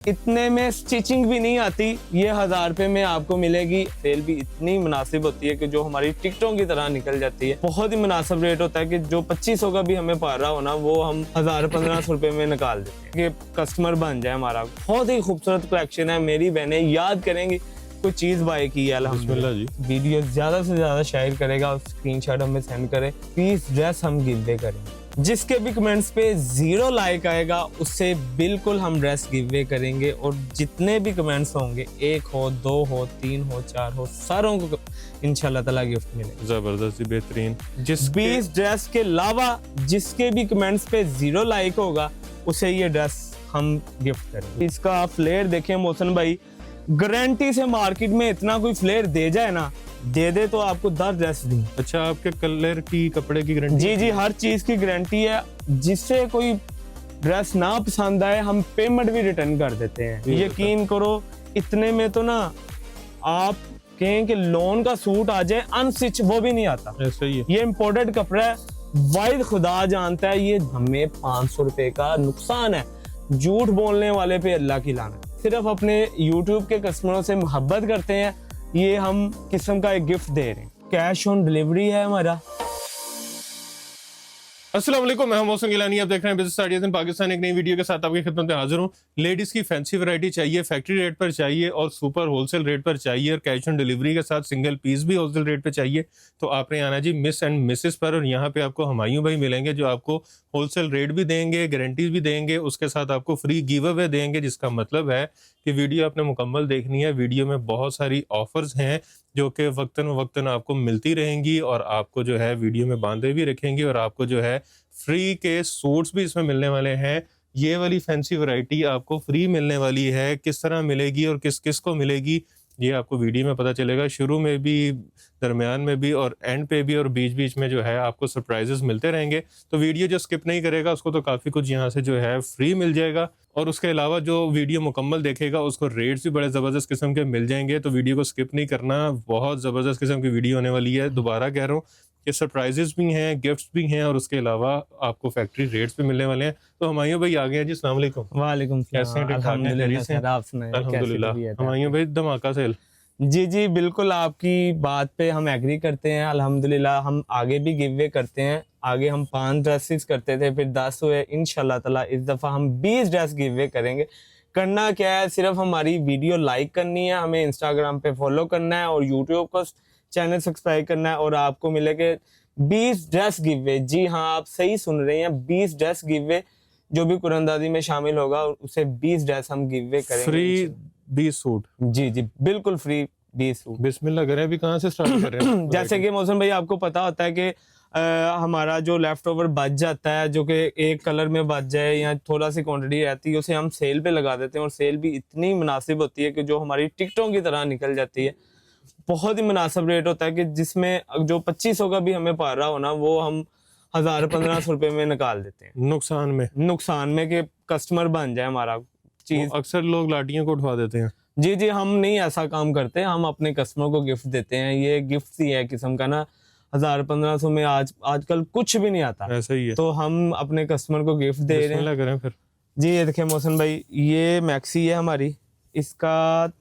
इतने में स्टिचिंग भी नहीं आती, ये 1000 रुपए में आपको मिलेगी। सेल भी इतनी मुनासिब होती है कि जो हमारी टिकटों की तरह निकल जाती है। बहुत ही मुनासिब रेट होता है कि जो 2500 का भी हमें पड़ रहा हो ना, वो हम 1000-1500 रुपए में निकाल देते हैं कि कस्टमर बन जाए हमारा। बहुत ही खूबसूरत कलेक्शन है। मेरी बहनें याद करेंगी कोई चीज बाय की है अल्हम्दुलिल्लाह जी। वीडियो ज्यादा से ज्यादा शेयर करेगा और स्क्रीनशॉट हमें सेंड करे, प्लीज ड्रेस हम गिव अवे करेंगे। जिसके भी कमेंट्स पे 0 लाइक आएगा उससे बिल्कुल हम ड्रेस गिव अवे करेंगे। और जितने भी कमेंट्स होंगे, 1 हो 2 हो 3 हो 4 हो, सारों को इंशाल्लाह ताला गिफ्ट मिलेगा। जबरदस्त बेहतरीन। 20 ड्रेस के अलावा जिसके भी कमेंट्स पे 0 लाइक होगा उसे ये ड्रेस हम गिफ्ट करेंगे। इसका फ्लेयर देखें मोहसिन भाई, गारंटी से मार्केट में इतना कोई फ्लेयर दे जाए ना, दे दे तो आपको 10 ड्रेस दी। अच्छा, आपके कलर की, कपड़े की गारंटी? जी जी, हर चीज की गारंटी है। जिससे कोई ड्रेस ना पसंद आए हम पेमेंट भी रिटर्न कर देते हैं। यकीन करो, इतने में तो ना आप कहें कि लोन का सूट आ जाए अनस्टिच, वो भी नहीं आता। ऐसा ही है। ये इम्पोर्टेड कपड़ा है, वाहिद खुदा जानता है। ये हमें 500 रुपए का नुकसान है। झूठ बोलने वाले पे अल्लाह की लानत। सिर्फ अपने YouTube के कस्टमरों से मोहब्बत करते हैं, ये हम किस्म का एक गिफ्ट दे रहे हैं। कैश ऑन डिलीवरी है हमारा। अस्सलाम वालेकुम, मैं मोहसिन गिलानी, आप देख रहे हैं बिजनेस आइडियाज इन पाकिस्तान। एक नई वीडियो के साथ आपकी खिदमत में हाजिर हूँ। लेडीज की फैंसी वैरायटी चाहिए, फैक्ट्री रेट पर चाहिए और सुपर होलसेल रेट पर चाहिए, और कैश ऑन डिलीवरी के साथ सिंगल पीस भी होलसेल रेट पे चाहिए, तो आपने आना जी मिस एंड मिसेस पर। और यहाँ पे आपको हुमायूं भाई मिलेंगे जो आपको होलसेल रेट भी देंगे, गारंटीज भी देंगे, उसके साथ आपको फ्री गिव अवे देंगे। जिसका मतलब है कि वीडियो आपने मुकम्मल देखनी है। वीडियो में बहुत सारी ऑफर्स हैं जो कि वक्तन आपको मिलती रहेंगी, और आपको जो है वीडियो में बांधे भी रखेंगी, और आपको जो है फ्री के सूट्स भी इसमें मिलने वाले हैं। ये वाली फैंसी वैरायटी आपको फ्री मिलने वाली है। किस तरह मिलेगी और किस किस को मिलेगी, ये आपको वीडियो में पता चलेगा। शुरू में भी, दरमियान में भी, और एंड पे भी, और बीच बीच में जो है आपको सरप्राइजेस मिलते रहेंगे। तो वीडियो जो स्किप नहीं करेगा उसको तो काफ़ी कुछ यहाँ से जो है फ्री मिल जाएगा। और उसके अलावा जो वीडियो मुकम्मल देखेगा उसको रेट्स भी बड़े ज़बरदस्त किस्म के मिल जाएंगे। तो वीडियो को स्किप नहीं करना, बहुत ज़बरदस्त किस्म की वीडियो होने वाली है। दोबारा कह रहा हूँ कि सरप्राइजेस भी हैं, गिफ्ट्स भी हैं, और उसके अलावा आपको फैक्ट्री रेट्स भी मिलने वाले हैं। तो हुमायूं भाई आ गए हैं जी। अस्सलाम वालेकुम। वालेकुम कैसे हैं? अल्हम्दुलिल्लाह। हुमायूं भाई धमाका सेल। जी जी बिल्कुल, आपकी बात पे हम एग्री करते हैं। अल्हम्दुलिल्लाह हम आगे भी गिव अवे करते हैं। आगे हम 5 ड्रेसेस करते थे, फिर 10 हुए। इंशाल्लाह ताला इस दफ़ा हम 20 ड्रेस गिव अवे करेंगे। करना क्या है, सिर्फ हमारी वीडियो लाइक करनी है, हमें इंस्टाग्राम पे फॉलो करना है और यूट्यूब को चैनल सब्सक्राइब करना है, और आपको मिलेगा 20 ड्रेस गिव अवे। जी हाँ, आप सही सुन रहे हैं, 20 ड्रेस गिव अवे। जो भी कुरानदाजी में शामिल होगा उसे 20 ड्रेस हम गिव अवे करेंगे। Free 20 suit? जी जी बिल्कुल फ्री 20 सूट। बिस्मिल्लाह करें, अभी कहाँ से स्टार्ट कर रहे हैं? जैसे कि मौसम भाई आपको पता होता है कि हमारा जो लेफ्ट ओवर बच जाता है, जो कि एक कलर में बच जाए या थोड़ा सी क्वांटिटी रहती है, उसे हम सेल पे लगा देते हैं। और सेल भी इतनी मुनासिब होती है कि जो हमारी टिकटों की तरह निकल जाती है। बहुत ही मुनासिब रेट होता है कि जिसमें जो 2500 का भी हमें पड़ रहा हो ना, वो हम 1000-1500 रुपए में निकाल देते हैं। नुकसान में कि कस्टमर बन जाए हमारा चीज। अक्सर लोग लाटियों को उठवा देते हैं। जी जी, हम नहीं ऐसा काम करते। हम अपने कस्टमर को गिफ्ट देते हैं। ये गिफ्ट ही है किस्म का ना। 1000-1500 में आजकल कुछ भी नहीं आता। ऐसा ही है। तो हम अपने कस्टमर को गिफ्ट दे रहे हैं। करें फिर जी। ये देखिए मोहसिन भाई, ये मैक्सी है हमारी। इसका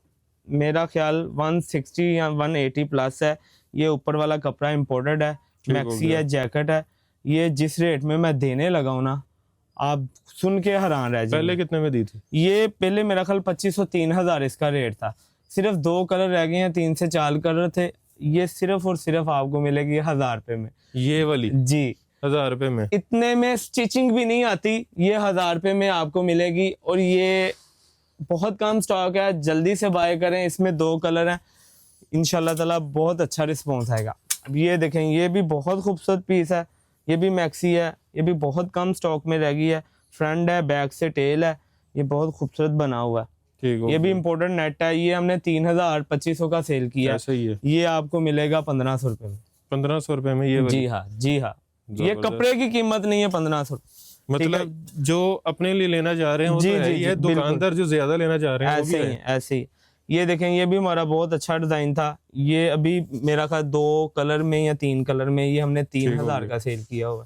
मेरा ख्याल 160 या 180 प्लस है। ये ऊपर वाला कपड़ा इम्पोर्टेड है, मैक्सी है, जैकेट है। ये जिस रेट में मैं देने लगा हूँ ना, आप सुन के हैरान रह जाएंगे। पहले कितने में दी थी ये? पहले मेरा ख्याल 2500-3000 इसका रेट था। सिर्फ 2 कलर रह गए हैं, 3 से 4 कलर थे। ये सिर्फ और सिर्फ आपको मिलेगी 1000 रुपए में। ये वाली? जी, 1000 रुपए में। इतने में स्टिचिंग भी नहीं आती, ये 1000 रुपए में आपको मिलेगी। और ये बहुत कम स्टॉक है, जल्दी से बाय करें। इसमें 2 कलर हैं, इंशाल्लाह ताला बहुत अच्छा रिस्पॉन्स आएगा। अब ये देखें, ये भी बहुत खूबसूरत पीस है। ये भी मैक्सी है, ये भी बहुत कम स्टॉक में रह गई है। फ्रंट है, बैक से टेल है। ये बहुत खूबसूरत बना हुआ है। ये भी इम्पोर्टेड नेट है। ये हमने 3000-2500 का सेल किया। सही है। ये आपको मिलेगा 1500 रुपए में। 1500 रुपए में ये? जी हाँ, जी हाँ। ये कपड़े की कीमत नहीं है 1500। मतलब जो अपने लिए लेना चाह रहे हैं वो जी, तो है जी, ही है, जी, दुकानदार जो ज्यादा लेना चाह रहे हैं ऐसे ही है, ऐसे ही। ये देखें, ये भी हमारा बहुत अच्छा डिजाइन था। ये अभी मेरा ख्याल 2 कलर में या 3 कलर में, ये हमने 3000 का सेल किया हुआ।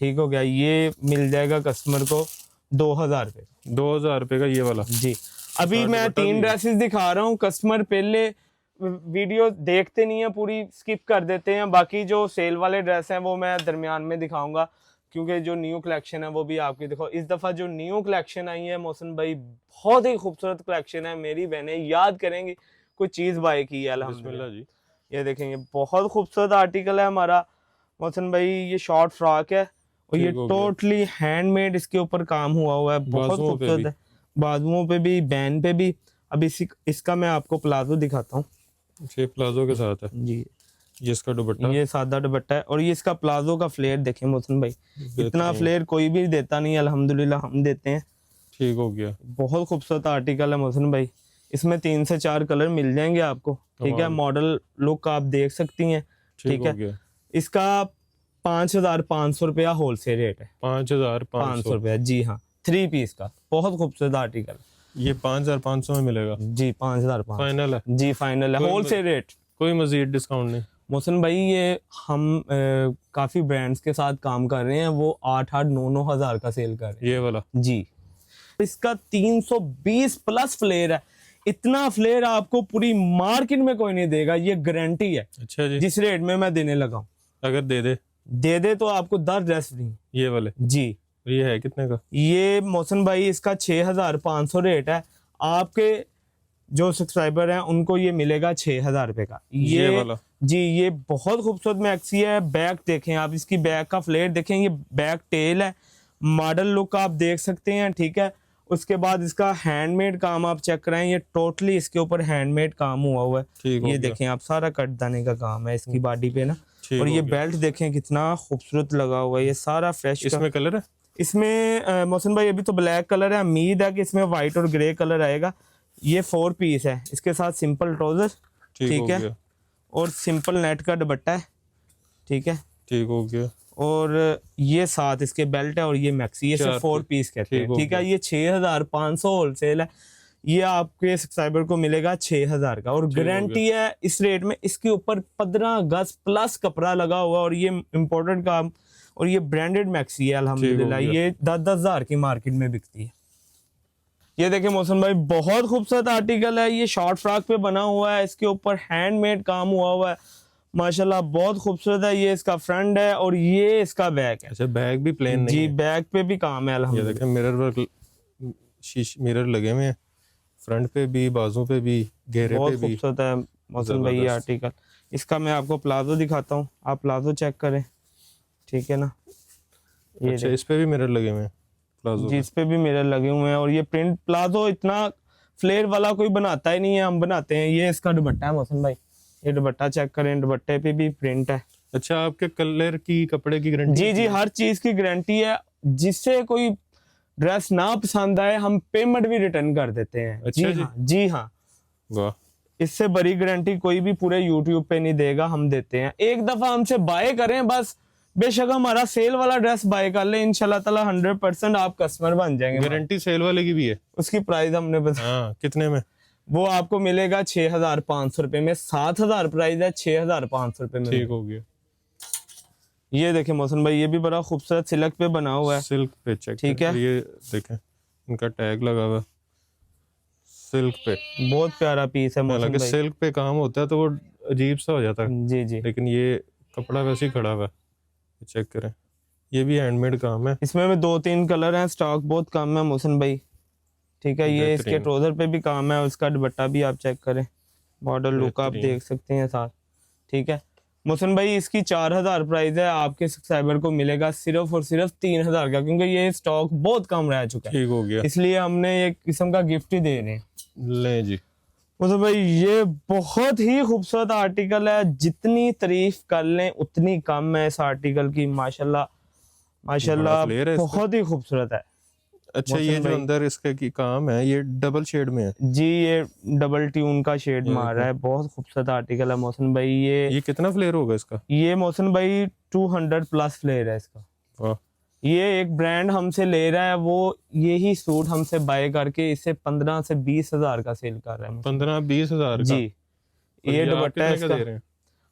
ठीक हो गया। ये मिल जाएगा कस्टमर को 2000 रुपए। 2000 रुपए का ये वाला? जी। अभी साथ मैं दुपट्टा 3 भी है। ड्रेसेस दिखा रहा हूँ, कस्टमर पहले वीडियो देखते नहीं है, पूरी स्किप कर देते हैं। बाकी जो सेल वाले ड्रेस हैं वो मैं दरमियान में दिखाऊंगा, क्योंकि जो न्यू कलेक्शन है वो भी आपकी देखो। इस दफा जो न्यू कलेक्शन आई है मोहसिन भाई, बहुत ही खूबसूरत कलेक्शन है। मेरी बहनें याद करेंगी कोई चीज बाय की है अल्हम्दुलिल्लाह। बिस्मिल्लाह जी। ये देखेंगे, बहुत खूबसूरत आर्टिकल है हमारा मोहसिन भाई। ये शॉर्ट फ्रॉक है और ये ठीक हो गया। टोटली हैंडमेड इसके ऊपर काम हुआ हुआ है, बहुत बाजुओं पे खूबसूरत भी। है। बाजुओं पे भी, बैन पे भी। अब इसका मैं आपको प्लाजो दिखाता हूँ ये प्लाजो के साथ है। जी। ये इसका दुपट्टा ये सादा दुपट्टा है और ये इसका प्लाजो का फ्लेयर देखें मोहसिन भाई, इतना बेहतरीन। फ्लेयर कोई भी देता नहीं है, अल्हम्दुलिल्लाह हम देते हैं। ठीक हो गया। बहुत खूबसूरत आर्टिकल है मोहसिन भाई। इसमें 3 से 4 कलर मिल जाएंगे आपको, ठीक है। कमाल। मॉडल लुक आप देख सकती हैं, ठीक ठीक हो है। गया। इसका 5,500 रुपया होलसेल रेट है। 5,500। 500 रुपया जी हाँ, 3 पीस का बहुत खूबसूरत आर्टिकल ये 5,500 में मिलेगा। जी। 5,500 फाइनल है। जी, फाइनल है, कोई होलसेल रेट। कोई मजीद डिस्काउंट नहीं। मोहसिन भाई ये हम काफी ब्रांड्स के साथ काम कर रहे हैं, वो 8-9 हजार का सेल कर रहे ये वाला हैं जी। इसका 320 प्लस फ्लेयर है। इतना फ्लेयर आपको पूरी मार्केट में कोई नहीं देगा, ये गारंटी है। अच्छा जी। जिस रेट में मैं देने लगा हूँ, अगर दे दे तो आपको 10 ड्रेस फ्री ये वाले। जी। ये है कितने का? ये मोहसिन भाई इसका 6,500 रेट है। आपके जो सब्सक्राइबर हैं उनको ये मिलेगा 6,000 रुपए का। ये वाला जी, ये बहुत खूबसूरत मैक्सी है। बैक देखें आप, इसकी बैक का फ्लेयर देखें, ये बैक टेल है, मॉडल लुक आप देख सकते हैं, ठीक है। उसके बाद इसका हैंडमेड काम आप चेक कराएं, ये टोटली इसके ऊपर हैंडमेड काम हुआ है। ठीक हो ये गया। देखें आप, सारा कट दाने का काम है इसकी बॉडी पे ना। ठीक और हो ये गया। बेल्ट देखें कितना खूबसूरत लगा हुआ है, ये सारा फ्रेश। इसमें कलर है? इसमें मोहसिन भाई अभी तो ब्लैक कलर है, उम्मीद है कि इसमें व्हाइट और ग्रे कलर आएगा। ये 4 पीस है, इसके साथ सिंपल ट्राउजर, ठीक ठीक हो है, गया। और सिंपल नेट का दुपट्टा है, ठीक है। ठीक हो गया। और ये साथ इसके बेल्ट है और ये मैक्सी, ये 4 4 पीस कहते हैं, ठीक हो ठीक है। गया। ये 6,500 होलसेल है। ये आपके सब्सक्राइबर को मिलेगा 6,000 का, और ठीक हो गारंटी है इस रेट में। इसके ऊपर 15 गज प्लस कपड़ा लगा हुआ और ये इम्पोर्टेड काम, और ये ब्रांडेड मैक्सी है अल्हम्दुलिल्लाह। गया। ये 10-10 हजार की मार्केट में बिकती है। ये देखिए मोहसिन भाई, बहुत खूबसूरत आर्टिकल है। ये शॉर्ट फ्रॉक पे बना हुआ है, इसके ऊपर हैंडमेड काम हुआ है माशाल्लाह, बहुत खूबसूरत है। ये इसका फ्रंट है और ये इसका बैक है। अच्छा, बैग भी प्लेन नहीं जी, है। बैक पे भी काम है ये अल्हम्दुलिल्लाह। देखें मिरर वर्क, मिरर लगे हुए हैं, फ्रंट पे भी, बाजू पे भी, घेरे पे बहुत भी। खूबसूरत है मोहसिन भाई ये जबरदस्त। आर्टिकल। इसका मैं आपको प्लाजो दिखाता हूँ, आप प्लाजो चेक करें, ठीक है ना। ये अच्छा, इस पे भी मिरर लगे हुए हैं प्लाजो जी, इस पे भी मिरर लगे हुए हैं। और ये प्रिंट प्लाजो इतना फ्लेयर वाला कोई बनाता ही नहीं है, हम बनाते हैं। ये इसका दुपट्टा है मोहसिन भाई, ये दुपट्टा चेक करें, दुपट्टे पे भी प्रिंट है। अच्छा, आपके कलर की, कपड़े की गारंटी? जी जी, हर चीज की गारंटी है। जिससे कोई ड्रेस ना पसंद आए, हम पेमेंट भी रिटर्न कर देते हैं। अच्छा जी। हाँ जी हाँ, वाह। इससे बड़ी गारंटी कोई भी पूरे यूट्यूब पे नहीं देगा, हम देते हैं। एक दफा हमसे बाय करें बस, बेशक हमारा सेल वाला ड्रेस बाय कर ले, इंशाल्लाह ताला 100% आप कस्टमर बन जाएंगे। गारंटी सेल वाले की भी है? उसकी प्राइस हमने बता, हाँ, कितने में? वो आपको मिलेगा 6,500 रुपए में। 7,000 प्राइस है, 6,500 रुपए में। ठीक हो गया। ये देखें मोहसिन भाई, ये भी बड़ा खूबसूरत सिल्क पे बना हुआ है, सिल्क पे चेक ठीक करें। है। ये देखें, इनका टैग लगा हुआ है सिल्क पे। बहुत प्यारा पीस है मोहसिन हालांकि भाई। सिल्क पे काम होता है तो वो अजीब सा हो जाता है, जी जी, लेकिन ये कपड़ा वैसे ही खड़ा हुआ है। चेक करें, ये भी हैंडमेड काम है। इसमें भी 2-3 कलर हैं, स्टॉक बहुत कम है मोहसिन भाई, ठीक है। ये इसके बेहतरीन। ट्राउजर पे भी काम है, उसका दुपट्टा भी आप चेक करें, मॉडल लुक आप बेहतरीन। देख सकते हैं साथ, ठीक है। मोहसिन भाई इसकी 4,000 प्राइस है, आपके सब्सक्राइबर को मिलेगा सिर्फ और सिर्फ 3,000 का, क्योंकि ये स्टॉक बहुत कम रह चुका है, ठीक हो गया। इसलिए हमने एक किस्म का गिफ्ट ही दे रहे हैं। ले जी। मोहसिन भाई ये बहुत ही खूबसूरत आर्टिकल है, जितनी तारीफ कर लें उतनी कम है इस आर्टिकल की। माशाल्लाह माशाल्लाह, फ्लेयर है इस पे। बहुत ही खूबसूरत है। अच्छा, ये जो अंदर इसका की काम है, ये डबल शेड में है जी, ये डबल ट्यून का शेड ये मार रहा है, बहुत खूबसूरत आर्टिकल है मोहसिन भाई। ये कितना फ्लेयर होगा इसका? ये मोहसिन भाई 200 प्लस फ्लेयर है इसका। वाह। ये एक ब्रांड हमसे ले रहा है, वो यही सूट हमसे बाय करके इसे 15 से 20 हजार का सेल कर रहा है। 15-20 हजार का? जी, और ये आप दुपट्टा है कितने का इसका। दे रहे हैं?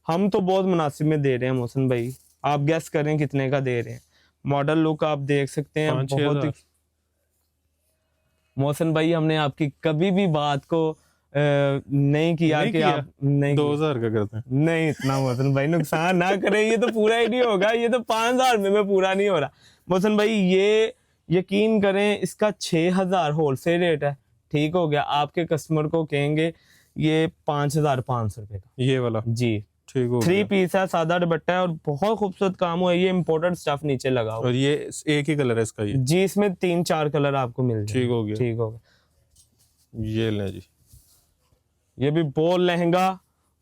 हम तो बहुत मुनासिब में दे रहे हैं मोहसिन भाई, आप गेस करें कितने का दे रहे हैं। मॉडल लुक आप देख सकते हैं, 5-6 बहुत ही हजार? मोहसिन भाई हमने आपकी कभी भी बात को नहीं किया कि आप नहीं 2000 का करते हैं। नहीं इतना मोहसिन भाई नुकसान ना करें, ये तो पूरा ही नहीं होगा, ये तो 5000 में पूरा नहीं हो रहा। मोहसिन भाई ये यकीन करें इसका 6000 होलसेल रेट है, ठीक हो गया। आपके कस्टमर को कहेंगे ये 5500 रुपए का ये वाला जी, ठीक हो 3 गया। पीस है, सादा दुपट्टा है और बहुत खूबसूरत काम हुआ है। ये इम्पोर्टेड स्टफ नीचे लगा हुआ और ये एक ही कलर है इसका ये, जी, इसमें 3-4 कलर आपको मिल जाएंगे। ठीक हो गया। ठीक हो गया। ये लें जी, ये भी बहुत लहंगा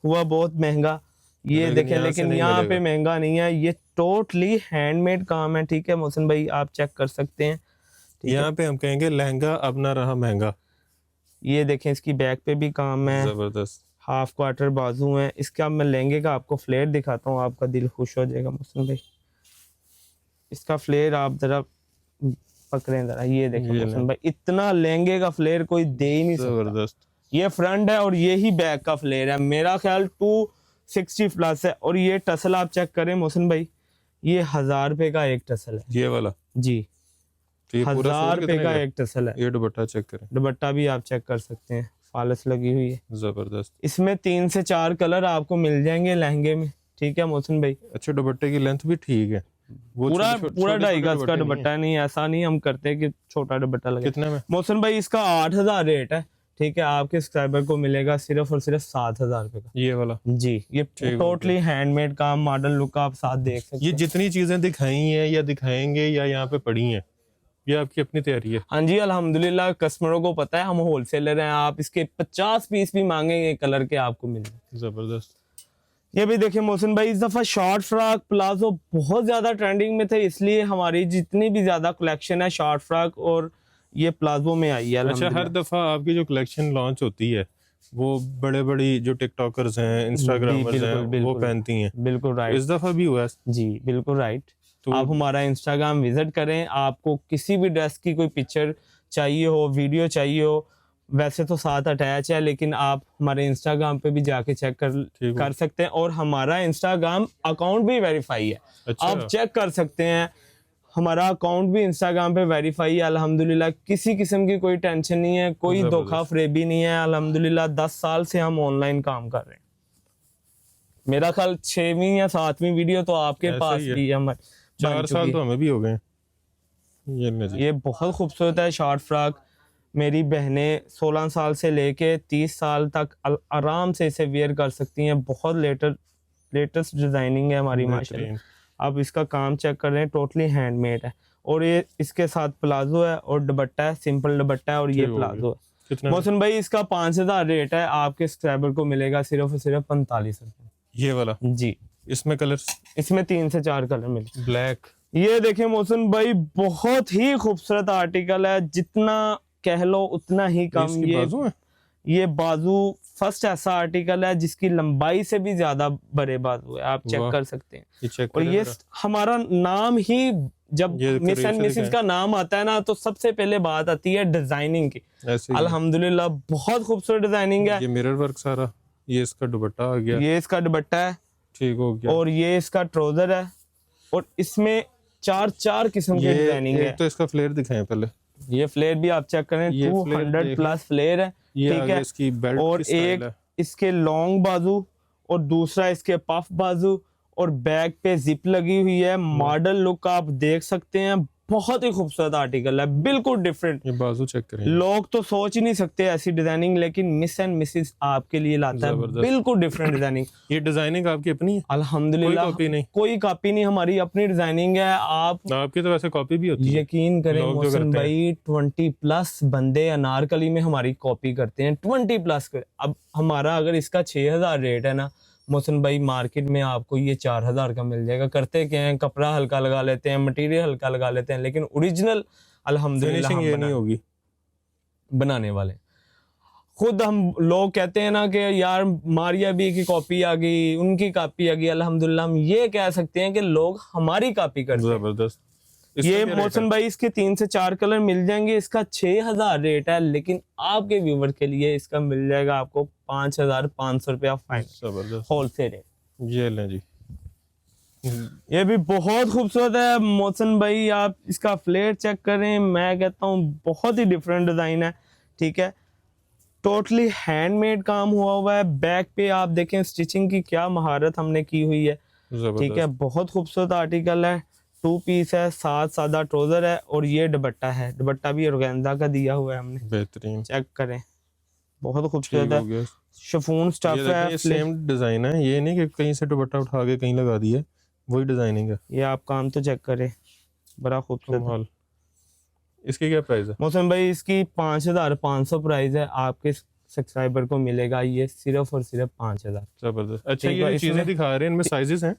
हुआ, बहुत महंगा ये देखें, लेकिन यहाँ पे महंगा नहीं है, ये टोटली हैंडमेड काम है। ठीक है मोहसिन भाई, आप चेक कर सकते हैं। यहाँ पे हम कहेंगे लहंगा अब ना रहा महंगा। ये देखें इसकी बैक पे भी काम है, जबरदस्त। हाफ क्वार्टर बाजू है इसका। मैं लहंगे का आपको फ्लेयर दिखाता हूँ, आपका दिल खुश हो जाएगा मोहसिन भाई। इसका फ्लेयर आप जरा पकड़ें जरा, ये देखें मोहसिन भाई, इतना लहंगे का फ्लेयर कोई दे ही नहीं सकता। जबरदस्त। ये फ्रंट है और ये ही बैक का फ्लेयर है, मेरा ख्याल 260 प्लस है। और ये टसल आप चेक करें मोहसिन भाई, ये 1000 रुपए का एक टसल है ये वाला जी, तो ये पूरा 1000 रुपए का एक टसल है। ये दुपट्टा चेक करें, दुपट्टा भी आप चेक कर सकते हैं, फालस लगी हुई है। जबरदस्त। इसमें 3 से 4 कलर आपको मिल जाएंगे लहंगे में। ठीक है मोहसिन भाई, अच्छा दुपट्टे की लेंथ भी ठीक है, वो पूरा छोटे 2.5 गज का दुपट्टा नहीं, ऐसा नहीं हम करते कि छोटा दुपट्टा लगे। कितने में? मोहसिन भाई इसका 8000 रेट है। ठीक है, आपके सब्सक्राइबर को मिलेगा सिर्फ और सिर्फ 7000 रुपए का। ये वाला जी, ये टोटली हैंडमेड काम, मॉडर्न लुक आप साथ देख सकते ये हैं। जितनी चीजें दिखाई हैं या दिखाएंगे या यहाँ पे पड़ी हैं, ये आपकी अपनी तैयारी है? हाँ जी, अल्हम्दुलिल्लाह कस्टमरों को पता है हम होलसेलर हैं। आप इसके 50 पीस भी मांगेंगे कलर के आपको मिल जाएंगे। जबरदस्त। ये भी देखिए मोहसिन भाई, इस दफा शॉर्ट फ्रॉक प्लाजो बहुत ज्यादा ट्रेंडिंग में थे, इसलिए हमारी जितनी भी ज्यादा कलेक्शन है शॉर्ट फ्रॉक और ये प्लाजो में आई है। अच्छा, हर दफा आपकी जो कलेक्शन लॉन्च होती है वो बड़े बड़ी जो टिकटॉकर्स हैं, इंस्टाग्रामर्स हैं, वो पहनती हैं। बिल्कुल राइट, इस दफा भी हुआ है जी बिल्कुल राइट। तो आप हमारा इंस्टाग्राम विजिट करें, आपको किसी भी ड्रेस की कोई पिक्चर चाहिए हो, वीडियो चाहिए हो, वैसे तो साथ अटैच है, लेकिन आप हमारे इंस्टाग्राम पे भी जाके चेक कर सकते हैं। और हमारा इंस्टाग्राम अकाउंट भी वेरीफाई है। अच्छा। आप चेक कर सकते हैं, हमारा अकाउंट भी इंस्टाग्राम पे वेरीफाई है। अल्हम्दुलिल्लाह किसी किस्म की कोई टेंशन नहीं है, कोई धोखा फरेबी नहीं है। अल्हम्दुलिल्लाह 10 साल से हम ऑनलाइन काम कर रहे हैं। मेरा ख्याल 6वीं या 7वीं वीडियो तो आपके पास भी है। 4 साल तो हमें भी हो गए। ये बहुत खूबसूरत है शॉर्ट फ्रॉक। मेरी बहनें 16 साल से लेके 30 साल तक आराम से इसे वेयर कर सकती हैं। बहुत लेटेस्ट डिजाइनिंग है हमारी माशाल्लाह। आप इसका काम चेक कर रहे हैं, टोटली हैंडमेड है। और ये इसके साथ प्लाजो है और दुपट्टा है, सिंपल दुपट्टा है और ये प्लाजो है। मोहसिन भाई इसका 5000 रेट है, आपके सब्सक्राइबर को मिलेगा सिर्फ और सिर्फ 45 रुपए। ये वाला जी, इसमें कलर, इसमें 3 से 4 कलर मिले। ब्लैक। ये देखिए मोहसिन भाई, बहुत ही खूबसूरत आर्टिकल है, जितना कह लो उतना ही कम। ये बाजू है, ये बाजू फर्स्ट ऐसा आर्टिकल है जिसकी लंबाई से भी ज्यादा बड़े बाजू है, आप चेक कर सकते हैं। ये चेक और ये हमारा नाम ही, जब मिस एंड मिसेस का नाम आता है ना, तो सबसे पहले बात आती है डिजाइनिंग की। अल्हम्दुलिल्लाह बहुत खूबसूरत डिजाइनिंग है। ये मिरर वर्क सारा, ये इसका दुपट्टा आ गया, ये इसका दुपट्टा है, ठीक हो गया। और ये इसका ट्राउजर है, और इसमें 4 किस्म की डिजाइनिंग है। तो इसका फ्लेयर दिखाएं पहले। ये फ्लेयर भी आप चेक करें, 200 प्लस फ्लेयर है, ठीक है। इसकी बेल्ट और एक इसके लॉन्ग बाजू और दूसरा इसके पफ बाजू, और बैक पे जिप लगी हुई है। मॉडल लुक आप देख सकते हैं, बहुत ही खूबसूरत आर्टिकल है, बिल्कुल डिफरेंट। ये बाजू चेक करें, लोग तो सोच ही नहीं सकते ऐसी डिजाइनिंग, लेकिन मिस एंड मिसेस आपके लिए लाता है बिल्कुल डिफरेंट डिजाइनिंग। ये डिजाइनिंग आपकी अपनी है? अल्हम्दुलिल्लाह कोई कॉपी नहीं, हमारी अपनी डिजाइनिंग है। आपकी तो वैसे कॉपी भी होती है। यकीन करें मोहसिन भाई, 20 प्लस बंदे अनारकली में हमारी कॉपी करते हैं, 20 प्लस। अब हमारा अगर इसका 6000 रेट है ना मोहसिन भाई, मार्केट में आपको ये 4000 का मिल जाएगा। करते क्या है, कपड़ा हल्का लगा लेते हैं, मटेरियल हल्का लगा लेते हैं, लेकिन ओरिजिनल अल्हम्दुलिल्लाह हम ये नहीं होगी बनाने वाले। खुद हम लोग कहते हैं ना कि यार मारिया बी की कॉपी आ गई, उनकी कॉपी आ गई। अल्हम्दुलिल्लाह हम ये कह सकते हैं कि लोग हमारी कॉपी करते हैं। जबरदस्त। ये मोहसिन भाई इसके 3 से 4 कलर मिल जाएंगे। इसका 6000 रेट है, लेकिन आपके व्यूवर के लिए इसका मिल जाएगा आपको 5500 रुपया फाइनल होलसेल रेट। ये लें जी, ये भी बहुत खूबसूरत है मोहसिन भाई, आप इसका फ्लेयर चेक करें, मैं कहता हूँ बहुत ही डिफरेंट डिजाइन है, ठीक है। टोटली हैंडमेड काम हुआ है। बैक पे आप देखें स्टिचिंग की क्या महारत हमने की हुई है, ठीक है। बहुत खूबसूरत आर्टिकल है, 2 पीस है, साथ सादा ट्राउजर है और ये दुपट्टा है, दुपट्टा भी ऑर्गेन्जा का दिया हुआ है हमने, बेहतरीन, चेक करें, बहुत खूबसूरत है, शिफॉन स्टफ है। ये सेम डिजाइन है, ये नहीं कि कहीं से दुपट्टा उठा के कहीं लगा दिया, वही डिजाइनिंग है। ये आप काम तो चेक करें, बड़ा खूबसूरत। इसकी क्या प्राइस है मौसम भाई? इसकी 5500 प्राइस है, आपके सब्सक्राइबर को मिलेगा ये सिर्फ और सिर्फ 5000। जबरदस्त। अच्छा, ये चीजें दिखा रहे हैं इनमें साइजेस हैं?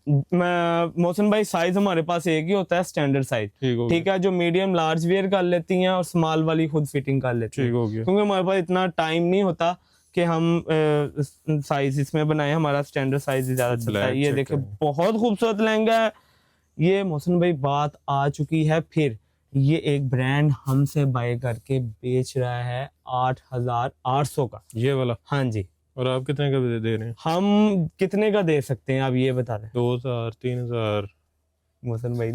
मौसम भाई साइज हमारे पास एक ही होता है, स्टैंडर्ड साइज, ठीक है, जो मीडियम लार्ज वेयर कर लेती हैं और स्मॉल वाली खुद फिटिंग कर लेती हैं, क्योंकि हमारे पास इतना टाइम नहीं होता कि हम साइज इसमें बनाए, हमारा स्टैंडर्ड साइज ज्यादा चलता है। ये देखिए बहुत खूबसूरत लहंगा है ये। मोहसिन भाई बात आ चुकी है फिर, ये एक ब्रांड हमसे बाय करके बेच रहा है 8800 का, ये वाला। हाँ जी। और आप कितने का दे रहे हैं? हम कितने का दे सकते हैं आप ये बता दें। 2000 3000। मोहसिन भाई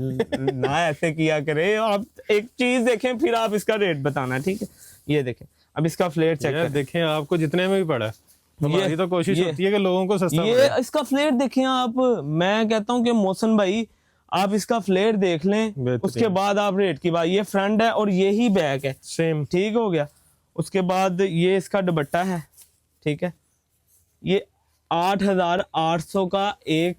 ना ऐसे किया करे, आप एक चीज देखें फिर आप इसका रेट बताना, ठीक है। ये देखें, अब इसका फ्लेयर चेक करें। देखें, आपको जितने में भी पड़ा है, हमारी तो कोशिश होती है कि लोगों को सस्ता ये इसका फ्लेयर देखें आप। मैं कहता हूँ कि मोहसिन भाई आप इसका फ्लेयर देख लें, उसके बाद आप रेट की बात। ये फ्रंट है और ये ही बैक है, सेम, ठीक हो गया। उसके बाद ये इसका दुपट्टा है, ठीक है। ये 8800 का एक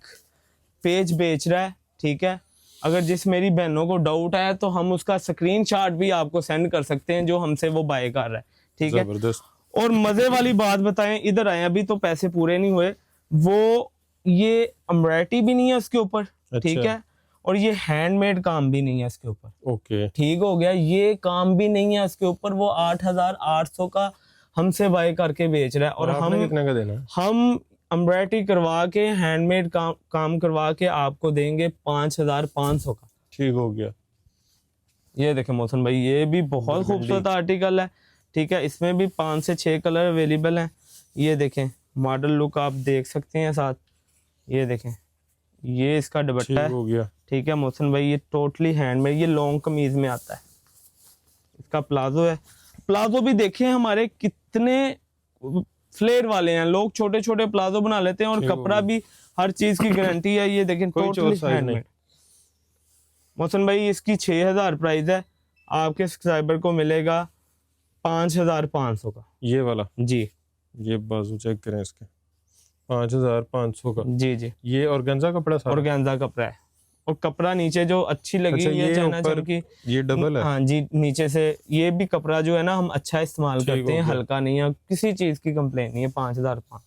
पेज बेच रहा है, ठीक है। अगर जिस मेरी बहनों को डाउट है तो हम उसका स्क्रीनशॉट भी आपको सेंड कर सकते हैं जो हमसे वो बाय कर रहा है, ठीक है। और मजे वाली बात बताएं, इधर आए, अभी तो पैसे पूरे नहीं हुए। वो ये एम्ब्रॉयडरी भी नहीं है उसके ऊपर, ठीक है, और ये हैंडमेड काम भी नहीं है इसके ऊपर, ओके, ठीक हो गया। ये काम भी नहीं है इसके ऊपर, वो 8800 का हमसे बाय करके बेच रहा है। और हम कितने का देना है? हम एम्ब्रॉयडरी करवा के हैंडमेड काम करवा के आपको देंगे 5500 का, ठीक हो गया। ये देखें मोहसिन भाई, ये भी बहुत खूबसूरत आर्टिकल है, ठीक है। इसमें भी 5 से 6 कलर अवेलेबल हैं। ये देखें मॉडल लुक आप देख सकते हैं साथ, ये देखें, ये इसका दुपट्टा है, हो गया, ठीक है मोहसिन भाई। ये टोटली हैंडमेड, ये लॉन्ग कमीज में आता है। इसका प्लाजो है, प्लाजो भी देखें हमारे कितने फ्लेयर वाले हैं। लोग छोटे छोटे प्लाजो बना लेते हैं और कपड़ा भी हर चीज की गारंटी है। ये देखें टोटली हैंडमेड। मोहसिन भाई इसकी 6000 प्राइस है, आपके सब्सक्राइबर को मिलेगा 5500 का, ये वाला जी। ये बाजू चेक करें इसके, 5500 का, जी जी। ये ऑर्गेन्जा कपड़ा, ऑर्गेन्जा कपड़ा है और कपड़ा नीचे जो अच्छी लगी अच्छा, ये चाइना चमकी, ये डबल है, हाँ जी। नीचे से ये भी कपड़ा जो है ना हम अच्छा इस्तेमाल करते हैं, हल्का नहीं है, किसी चीज की कंप्लेन नहीं है। 5500।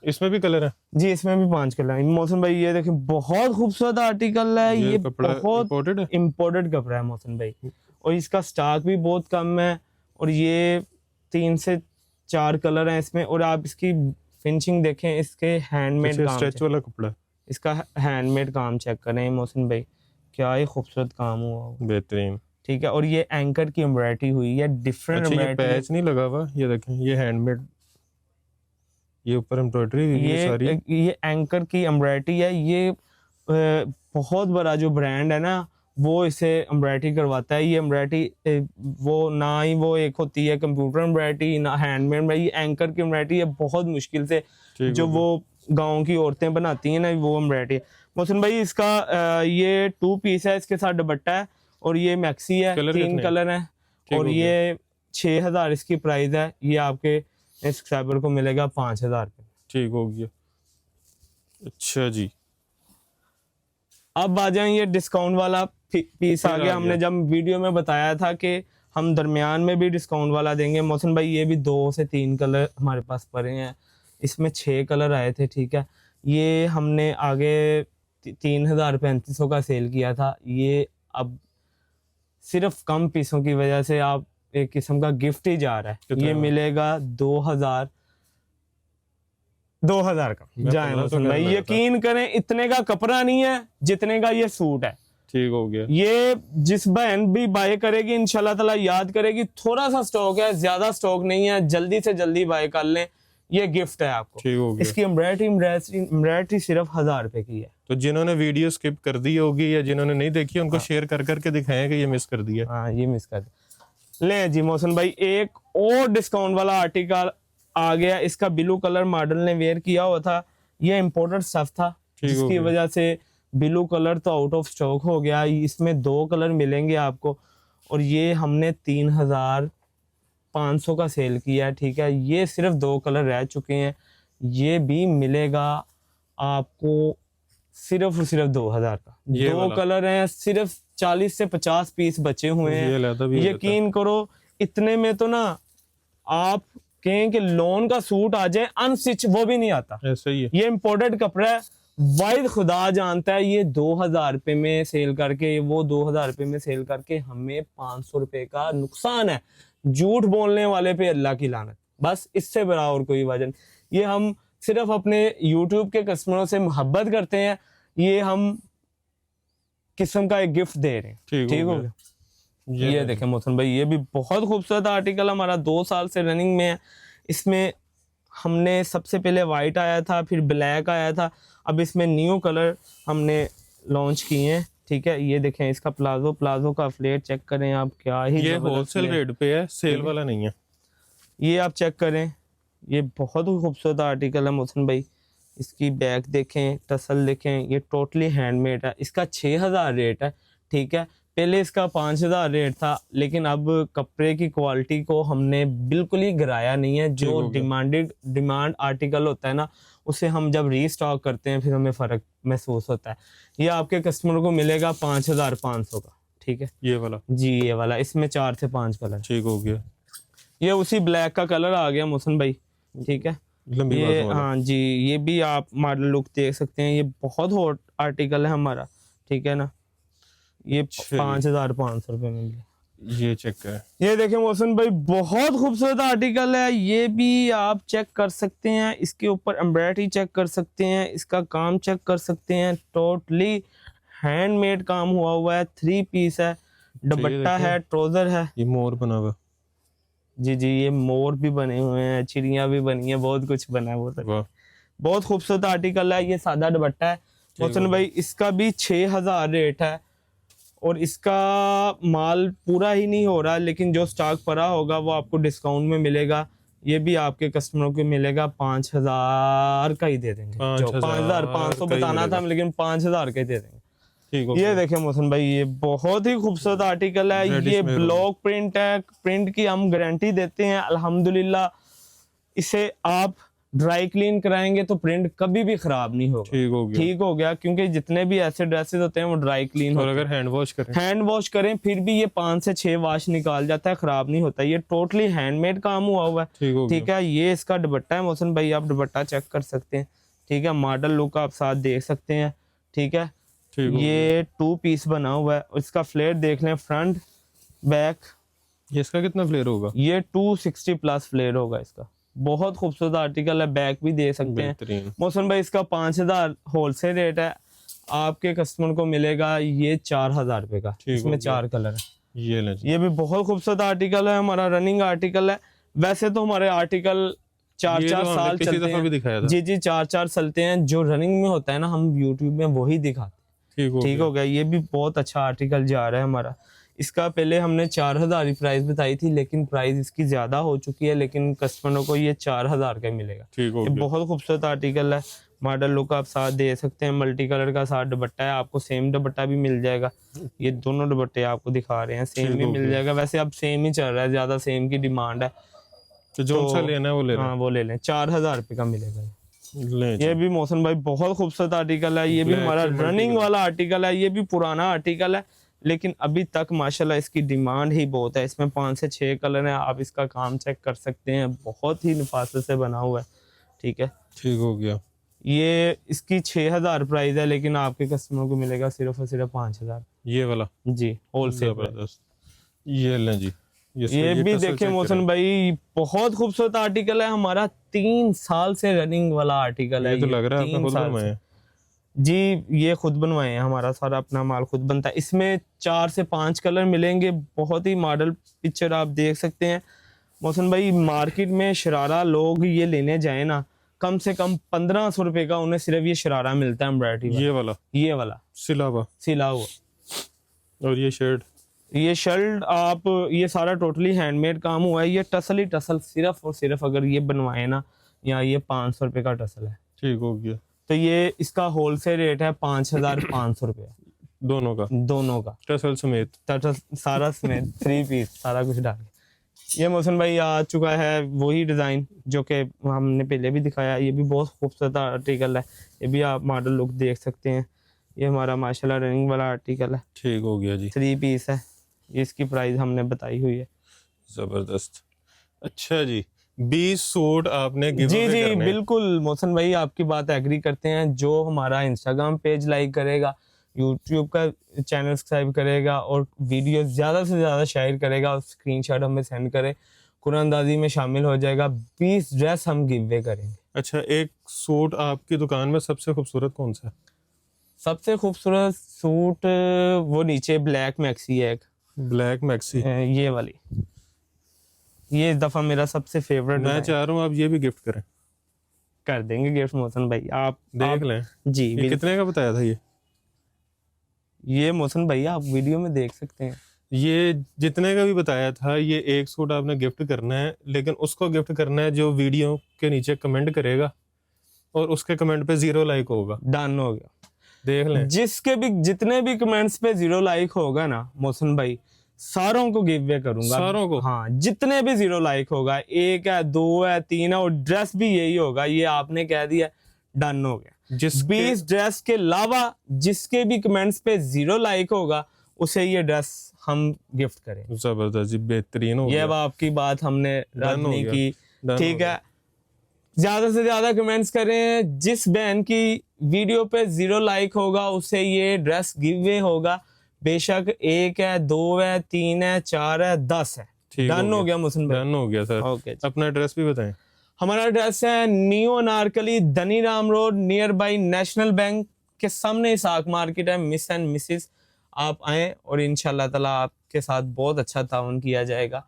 इसमें भी कलर है जी, इसमें भी 5 कलर है। मोहसिन भाई ये देखिए बहुत खूबसूरत आर्टिकल है, ये बहुत इम्पोर्टेड कपड़ा है मोहसिन भाई, और इसका स्टॉक भी बहुत कम है। और ये 3 से 4 कलर हैं इसमें। और आप इसकी फिनिशिंग देखें, इसके हैंडमेड काम, स्ट्रेच वाला कपड़ा, इसका हैंडमेड काम चेक करें मोहसिन भाई, क्या ही खूबसूरत काम हुआ, बेहतरीन, ठीक है। और ये एंकर की एम्ब्रॉयडरी हुई है, डिफरेंट एम्ब्रॉयडरी, पैच नहीं लगा हुआ। ये देखें, ये हैंडमेड, ये ऊपर एम्ब्रॉयडरी, ये एंकर की एम्ब्रॉयडरी है। ये बहुत बड़ा जो ब्रांड है ना वो इसे एम्ब्रॉयडरी करवाता है। ये एम्ब्रॉयडरी वो ना ही वो एक होती है कंप्यूटर एम्ब्रॉयडरी, ना हैंडमेड। ये एंकर की एम्ब्रॉयडरी है, बहुत मुश्किल से जो वो गांव की औरतें बनाती हैं ना, वो एम्ब्रॉयडरी। मोहसिन भाई इसका ये 2 पीस है, इसके साथ दुपट्टा है और ये मैक्सी है, 3 कलर है। और ये 6000 इसकी प्राइस है। ये आपके सब्सक्राइबर को मिलेगा 5000 पे, ठीक हो गया। अच्छा जी, अब आ जाए ये डिस्काउंट वाला पीस आ गया। हमने जब वीडियो में बताया था कि हम दरमियान में भी डिस्काउंट वाला देंगे। मोहसिन भाई ये भी 2 से 3 कलर हमारे पास पड़े हैं, इसमें 6 कलर आए थे, ठीक है। ये हमने आगे 3500 का सेल किया था। ये अब सिर्फ कम पीसों की वजह से आप एक किस्म का गिफ्ट ही जा रहा है। ये मिलेगा 2000 का। जाए मोहसिन भाई, यकीन करें इतने का कपड़ा नहीं है जितने का ये सूट है, ठीक हो गया। ये जिस बहन भी बाय करेगी इंशाल्लाह ताला याद करेगी, थोड़ा सा स्टॉक है, ज्यादा स्टॉक नहीं है, जल्दी से जल्दी बाय कर लें, ये गिफ्ट है आपको, ठीक हो गया। इसकी एम्ब्रॉयडरी सिर्फ 1000 रुपए की है, तो जिन्होंने वीडियो स्किप कर दी होगी या जिन्होंने नहीं देखी उनको शेयर कर करके दिखाएं कि ये मिस कर दिया। हाँ ये मिस कर ले जी मोहसिन भाई, एक और डिस्काउंट वाला आर्टिकल आ गया। इसका ब्लू कलर मॉडल ने वेयर किया हुआ था, ये इम्पोर्टेड स्टफ था जिसकी वजह से ब्लू कलर तो आउट ऑफ स्टॉक हो गया। इसमें 2 कलर मिलेंगे आपको और ये हमने 3500 का सेल किया है, ठीक है। ये सिर्फ 2 कलर रह चुके हैं, ये भी मिलेगा आपको सिर्फ और सिर्फ 2000 का। 2 कलर हैं, सिर्फ 40 से 50 पीस बचे हुए हैं। यकीन करो इतने में तो ना आप कहें कि लोन का सूट आ जाए अनस्टिच, वो भी नहीं आता। ऐसा ही है, ये इम्पोर्टेड कपड़ा है, वाहिद खुदा जानता है। ये 2000 रुपए में सेल करके, वो 2000 रुपए में सेल करके हमें 500 रुपए का नुकसान है। झूठ बोलने वाले पे अल्लाह की लानत, बस इससे बड़ा और कोई वजह नहीं। ये हम सिर्फ अपने YouTube के कस्टमरों से मोहब्बत करते हैं, ये हम किस्म का एक गिफ्ट दे रहे हैं, ठीक हो गया। ये देखें मोहसिन भाई, ये भी बहुत खूबसूरत आर्टिकल हमारा 2 साल से रनिंग में है। इसमें हमने सबसे पहले वाइट आया था, फिर ब्लैक आया था, अब इसमें न्यू कलर हमने लॉन्च किए हैं, ठीक है। ये देखें इसका प्लाजो का फ्लेट चेक करें आप, क्या ही ये होलसेल रेट पे है, सेल वाला नहीं है। ये आप चेक करें, ये बहुत ही खूबसूरत आर्टिकल है मोहसिन भाई। इसकी बैक देखें, टसल देखें, ये टोटली हैंडमेड है। इसका 6000 रेट है, ठीक है। पहले इसका 5000 रेट था, लेकिन अब कपड़े की क्वालिटी को हमने बिल्कुल ही गिराया नहीं है। जो डिमांड आर्टिकल होता है ना, उसे हम जब रीस्टॉक करते हैं फिर हमें फ़र्क महसूस होता है। ये आपके कस्टमर को मिलेगा 5500 का, ठीक है। ये वाला जी, ये वाला, इसमें 4 से 5 कलर, ठीक हो गया। ये उसी ब्लैक का कलर आ गया मोहसिन भाई, ठीक है। ये हाँ जी, ये भी आप मॉडल लुक देख सकते हैं। ये बहुत हॉट आर्टिकल है हमारा, ठीक है ना। ये 5500 रुपये में मिले। ये चेक करें, ये देखें मोहसिन भाई, बहुत खूबसूरत आर्टिकल है। ये भी आप चेक कर सकते हैं, इसके ऊपर एम्ब्रॉयडरी चेक कर सकते हैं, इसका काम चेक कर सकते हैं। टोटली हैंडमेड काम हुआ है। 3 पीस है, दुपट्टा है, ट्राउजर है। ये मोर बना हुआ, जी जी, ये मोर भी बने हुए हैं, चिड़िया भी बनी है, बहुत कुछ बना है। बहुत खूबसूरत आर्टिकल है। ये सादा दुपट्टा है मोहसिन भाई, इसका भी 6000 रेट है और इसका माल पूरा ही नहीं हो रहा, लेकिन जो स्टॉक पड़ा होगा वो आपको डिस्काउंट में मिलेगा। ये भी आपके कस्टमरों को मिलेगा 5000 का ही दे देंगे। 5500 बताना था, लेकिन 5000 का ही दे देंगे। ये देखें मोहसिन भाई, ये बहुत ही खूबसूरत आर्टिकल है। ये ब्लॉक प्रिंट है, प्रिंट की हम गारंटी देते हैं अल्हम्दुलिल्लाह। इसे आप ड्राई क्लीन कराएंगे तो प्रिंट कभी भी खराब नहीं होगा। ठीक हो गया, क्योंकि जितने भी ऐसे ड्रेसेस होते हैं वो ड्राई क्लीन होते हैं। अगर हैंड वॉश करें फिर भी ये 5 से 6 वाश निकाल जाता है, खराब नहीं होता। ये टोटली हैंडमेड काम हुआ है, ठीक है। ये इसका दुपट्टा है मोहसिन भाई, आप दुपट्टा चेक कर सकते हैं, ठीक है। मॉडल लुक आप साथ देख सकते हैं, ठीक है। ये 2 पीस बना हुआ है। इसका फ्लेयर देख लें, फ्रंट बैक। ये इसका कितना फ्लेयर होगा? ये 260 प्लस फ्लेयर होगा इसका। बहुत खूबसूरत आर्टिकल है, बैक भी दे सकते हैं मोहसिन भाई। इसका 5000 होलसेल रेट है, आपके कस्टमर को मिलेगा ये 4000 रुपए का। इसमें 4 कलर है। ये भी बहुत खूबसूरत आर्टिकल है, हमारा रनिंग आर्टिकल है। वैसे तो हमारे आर्टिकल 4-4 साल चलते हैं। जी जी, 4-4 चलते हैं। जो रनिंग में होता है ना, हम यूट्यूब में वही दिखाते हैं। ठीक हो गया। ये भी बहुत अच्छा आर्टिकल जा रहा है हमारा। इसका पहले हमने 4000 की प्राइस बताई थी, लेकिन प्राइस इसकी ज्यादा हो चुकी है, लेकिन कस्टमरों को ये 4000 का मिलेगा। ये बहुत खूबसूरत आर्टिकल है। मॉडल लुक आप साथ दे सकते हैं, मल्टी कलर का साथ दुपट्टा है, आपको सेम दुपट्टा भी मिल जाएगा। ये दोनों दुपट्टे आपको दिखा रहे हैं, सेम भी मिल जाएगा। वैसे अब सेम ही चल रहा है, ज्यादा सेम की डिमांड है, तो जो सा लेना है वो ले लें। हाँ, वो ले लें। 4000 रुपए का मिलेगा। ये भी मोहसिन भाई बहुत खूबसूरत आर्टिकल है। ये भी हमारा रनिंग वाला आर्टिकल है। ये भी पुराना आर्टिकल है, लेकिन अभी तक माशाल्लाह इसकी डिमांड ही बहुत है। इसमें 5 से 6 कलर हैं, आप इसका काम चेक कर सकते हैं। बहुत ही नफासत से बना हुआ है, ठीक है। ठीक हो गया। ये इसकी 6000 प्राइस है, लेकिन आपके कस्टमर को मिलेगा सिर्फ और सिर्फ 5000। ये वाला जी होलसेल। ये लें जी। ये भी देखें मोहसिन भाई, बहुत खूबसूरत आर्टिकल है हमारा। 3 साल से रनिंग वाला आर्टिकल है। ये तो लग रहा है आपने खुद बनवाया? जी, ये खुद बनवाए हैं, हमारा सारा अपना माल खुद बनता है। इसमें 4 से 5 कलर मिलेंगे। बहुत ही मॉडल पिक्चर आप देख सकते हैं मोहसिन भाई। मार्केट में शरारा लोग ये लेने जाए ना, कम से कम 1500 रुपए का उन्हें सिर्फ ये शरारा मिलता है एम्ब्रॉयडरी वाला। ये वाला सिला हुआ। और ये शर्ट आप, ये सारा टोटली हैंडमेड काम हुआ है। ये टसल ही टसल सिर्फ और सिर्फ अगर ये बनवाए ना, या ये 500 रुपए का टसल है। ठीक हो गया। तो ये इसका होलसेल रेट है 5500 रुपए दोनों का टसल समेत, सारा समेत 3 पीस सारा कुछ डाल के। ये मोहसिन भाई आ चुका है वही डिजाइन जो कि हमने पहले भी दिखाया। ये भी बहुत खूबसूरत आर्टिकल है। ये भी आप मॉडल लुक देख सकते हैं। ये हमारा माशाल्लाह रनिंग वाला आर्टिकल है। ठीक हो गया जी। 3 पीस है। ये इसकी प्राइस हमने बताई हुई है। जबरदस्त। अच्छा जी, 20 सूट आपने गिव अवे जी करने हैं। बिल्कुल मोहसिन भाई, आपकी बात एग्री करते हैं। जो हमारा इंस्टाग्राम पेज लाइक करेगा, यूट्यूब का चैनल सब्सक्राइब करेगा और वीडियो ज़्यादा से ज़्यादा शेयर करेगा और स्क्रीनशॉट हमें सेंड करे, कुरानंदाजी में शामिल हो जाएगा। 20 ड्रेस हम गिव अवे करेंगे। अच्छा, एक सूट आपकी दुकान में सबसे खूबसूरत कौन सा है? सबसे खूबसूरत सूट वो नीचे ब्लैक मैक्सी है, एक ब्लैक मैक्सी, ये वाली। ये इस दफ़ा मेरा सबसे फेवरेट। मैं चाह रहा हूँ आप ये भी गिफ्ट करें। कर देंगे गिफ्ट मोहसिन भाई, आप देख लें। जी ये कितने का बताया था? ये मोहसिन भाई आप वीडियो में देख सकते हैं। ये जितने का भी बताया था, ये एक सूट आपने गिफ्ट करना है, लेकिन उसको गिफ्ट करना है जो वीडियो के नीचे कमेंट करेगा और उसके कमेंट पे 0 लाइक होगा। डन हो गया। देख लें, जितने भी कमेंट्स पे 0 लाइक होगा ना मोहसिन भाई, सारों को गिव अवे करूंगा। सारों को? हाँ, जितने भी 0 लाइक होगा, 1 है 2 है 3 है, और ड्रेस भी यही होगा। ये आपने कह दिया, डन हो गया। 20 ड्रेस के अलावा जिसके भी कमेंट्स पे 0 लाइक होगा उसे ये ड्रेस हम गिफ्ट करें। जबरदस्त जी, बेहतरीन हो ये गया। अब आपकी बात हमने रद्द नहीं की, ठीक है। ज्यादा से ज्यादा कमेंट्स करें। जिस बहन की वीडियो पे 0 लाइक होगा उसे ये ड्रेस गिव अवे होगा। बेशक 1 है 2 है 3 है 4 है 10 है। डन हो गया मुस्लिम भाई? डन हो गया सर। ओके, अपना एड्रेस भी बताएं। हमारा एड्रेस है new Anarkali, Dhani Ram road, near by national bank के सामने इसाक मार्केट है। मिस एंड मिसेस आप आएँ और इंशाल्लाह ताला आपके साथ बहुत अच्छा ताउन किया जाएगा।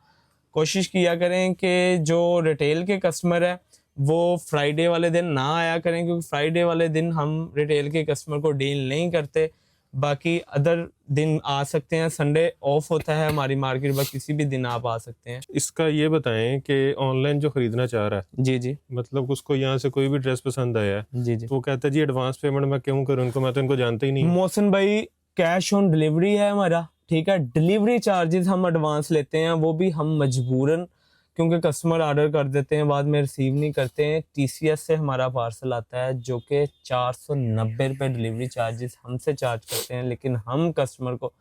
कोशिश किया करें कि जो रिटेल के कस्टमर है वो फ्राइडे वाले दिन ना आया करें, क्योंकि फ्राइडे वाले दिन हम रिटेल के कस्टमर को डील नहीं करते। बाकी अदर दिन आ सकते हैं। संडे ऑफ होता है हमारी मार्केट में, किसी भी दिन आप आ सकते हैं। इसका ये बताएं कि ऑनलाइन जो खरीदना चाह रहा है, जी जी, मतलब उसको यहाँ से कोई भी ड्रेस पसंद आया है, जी जी, तो वो कहता है जी एडवांस पेमेंट मैं क्यों करूँ उनको, मैं तो इनको जानता ही नहीं। मोहसिन भाई कैश ऑन डिलीवरी है हमारा, ठीक है। डिलीवरी चार्जेस हम एडवांस लेते हैं, वो भी हम मजबूरन, क्योंकि कस्टमर ऑर्डर कर देते हैं बाद में रिसीव नहीं करते हैं। TCS से हमारा पार्सल आता है जो कि 490 रुपये डिलीवरी चार्जेस हमसे चार्ज करते हैं, लेकिन हम कस्टमर को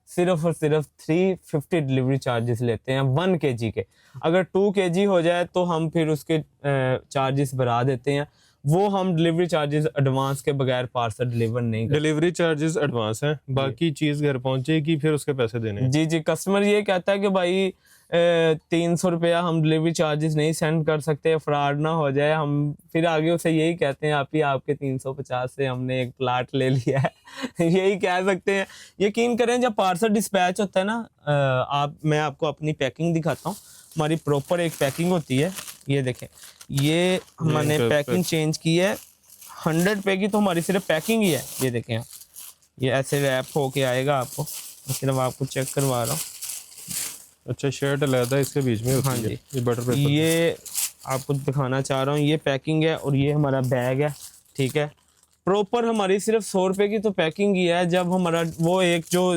सिर्फ और सिर्फ 350 डिलीवरी चार्जेस लेते हैं 1 kg के। अगर 2 kg हो जाए तो हम फिर उसके चार्जेस बढ़ा देते हैं। वो हम डिलीवरी चार्जेस एडवांस के बगैर पार्सल डिलीवर नहीं करते। डिलीवरी चार्जेस एडवांस हैं, बाकी चीज घर पहुंचेगी फिर उसके पैसे देने हैं। जी जी, कस्टमर ये कहता है कि भाई 300 रुपया हम डिलीवरी चार्जेस नहीं सेंड कर सकते, फ्रॉड ना हो जाए। हम फिर आगे उसे यही कहते हैं, आप ही आपके 350 से हमने एक प्लाट ले लिया है यही कह सकते हैं। यकीन करें, जब पार्सल डिस्पैच होता है ना, मैं आपको अपनी पैकिंग दिखाता हूँ। हमारी प्रॉपर एक पैकिंग होती है। ये देखें, ये हमने पैकिंग चेंज की है। 100 रुपये की तो हमारी सिर्फ पैकिंग ही है। ये देखें आप, ये ऐसे रैप होके आएगा आपको। सिर्फ आपको चेक करवा रहा हूँ। अच्छा, शर्ट अलग है इसके बीच में होती हाँ है। जी, ये बटर पेपर, ये आपको दिखाना चाह रहा हूँ। ये पैकिंग है और ये हमारा बैग है, ठीक है। प्रॉपर हमारी सिर्फ 100 रुपये की तो पैकिंग ही है। जब हमारा वो एक जो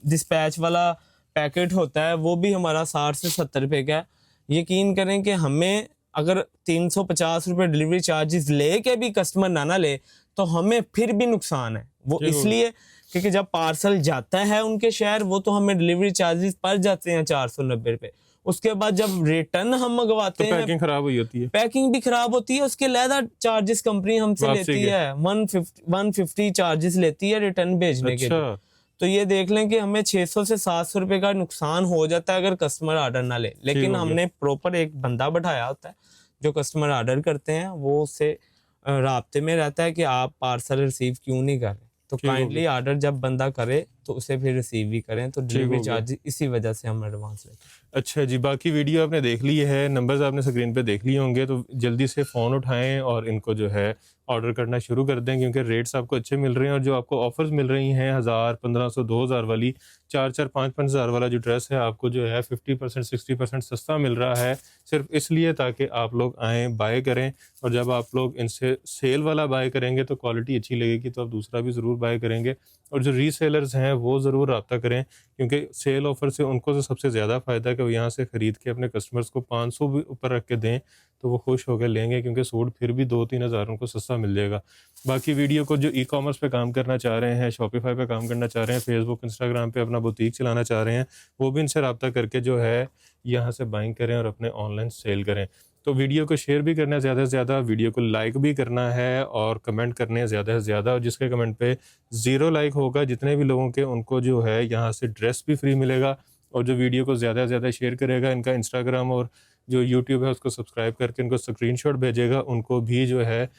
डिस्पैच वाला पैकेट होता है वो भी हमारा 60 से 70 रुपये का है। यकीन करें कि हमें अगर 350 रुपये डिलीवरी चार्जेस ले के भी कस्टमर ना ले तो हमें फिर भी नुकसान है। वो इसलिए क्योंकि जब पार्सल जाता है उनके शहर, वो तो हमें डिलीवरी चार्जेस पड़ जाते हैं 490 रुपये। उसके बाद जब रिटर्न हम मंगवाते हैं, पैकिंग खराब हुई होती है, पैकिंग भी खराब होती है, उसके अलग चार्जेस कंपनी हमसे लेती है। 150 चार्जेस लेती है रिटर्न भेजने के लिए। तो ये देख लें कि हमें 600 से 700 रुपये का नुकसान हो जाता है अगर कस्टमर ऑर्डर ना ले। लेकिन हमने प्रॉपर एक बंदा बैठाया होता है जो कस्टमर ऑर्डर करते हैं, वो उससे राब्ते में रहता है कि आप पार्सल रिसीव क्यों नहीं कर रहे। तो काइंडली ऑर्डर जब बंदा करे तो उसे फिर रिसीव भी करें, तो हो डिलीवरी गया। चार्ज इसी वजह से हम एडवांस लेते हैं। अच्छा जी, बाकी वीडियो आपने देख ली है, नंबर्स आपने स्क्रीन पे देख लिए होंगे, तो जल्दी से फ़ोन उठाएं और इनको जो है ऑर्डर करना शुरू कर दें, क्योंकि रेट्स आपको अच्छे मिल रहे हैं। और जो आपको ऑफर्स मिल रही हैं 1000, 1500, 2000 वाली, 4-4, 5-5 हज़ार वाला जो ड्रेस है आपको जो है 50%, 60% सस्ता मिल रहा है, सिर्फ इसलिए ताकि आप लोग आएँ, बाय करें। और जब आप लोग इनसे सेल वाला बाय करेंगे तो क्वालिटी अच्छी लगेगी, तो आप दूसरा भी ज़रूर बाय करेंगे। और जो रीसेलर्स हैं वो ज़रूर रब्ता करें, क्योंकि सेल ऑफ़र से उनको तो सबसे ज़्यादा फ़ायदा है कि वो यहाँ से ख़रीद के अपने कस्टमर्स को 500 भी ऊपर रख के दें, तो वो खुश होकर लेंगे, क्योंकि सूट फिर भी 2-3 हज़ार उनको सस्ता मिल जाएगा। बाकी वीडियो को जो ई-कॉमर्स पे काम करना चाह रहे हैं, शॉपिफ़ाई पे काम करना चाह रहे हैं, फ़ेसबुक, इंस्टाग्राम पे अपना बुटीक चलाना चाह रहे हैं, वो भी इनसे रब्ता करके जो है यहाँ से बाइंग करें और अपने ऑनलाइन सेल करें। तो वीडियो को शेयर भी करना है ज़्यादा से ज़्यादा, वीडियो को लाइक भी करना है और कमेंट करने हैं ज़्यादा से ज़्यादा। और जिसके कमेंट पे 0 लाइक होगा, जितने भी लोगों के, उनको जो है यहाँ से ड्रेस भी फ्री मिलेगा। और जो वीडियो को ज़्यादा से ज़्यादा शेयर करेगा, इनका इंस्टाग्राम और जो यूट्यूब है उसको सब्सक्राइब करके इनको स्क्रीनशॉट भेजेगा, उनको भी जो है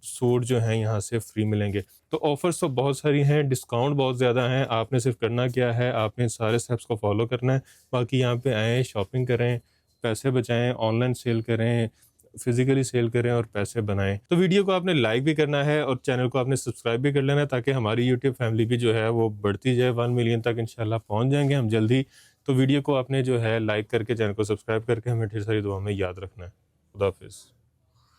सूट जो हैं यहाँ से फ्री मिलेंगे। तो ऑफ़र्स तो बहुत सारी हैं, डिस्काउंट बहुत ज़्यादा हैं, आपने सिर्फ करना क्या है, आपने सारे स्टेप्स को फॉलो करना है। बाकी यहाँ पे आएँ, शॉपिंग करें, पैसे बचाएँ, ऑनलाइन सेल करें, फिज़िकली सेल करें और पैसे बनाएँ। तो वीडियो को आपने लाइक भी करना है और चैनल को आपने सब्सक्राइब भी कर लेना है, ताकि हमारी यूट्यूब फैमिली भी जो है वो बढ़ती जाए। 1 मिलियन तक इंशाल्लाह पहुँच जाएँगे हम जल्दी। तो वीडियो को आपने जो है लाइक करके, चैनल को सब्सक्राइब करके हमें ढेर सारी दुआ में याद रखना है। खुदा हाफ़िज़।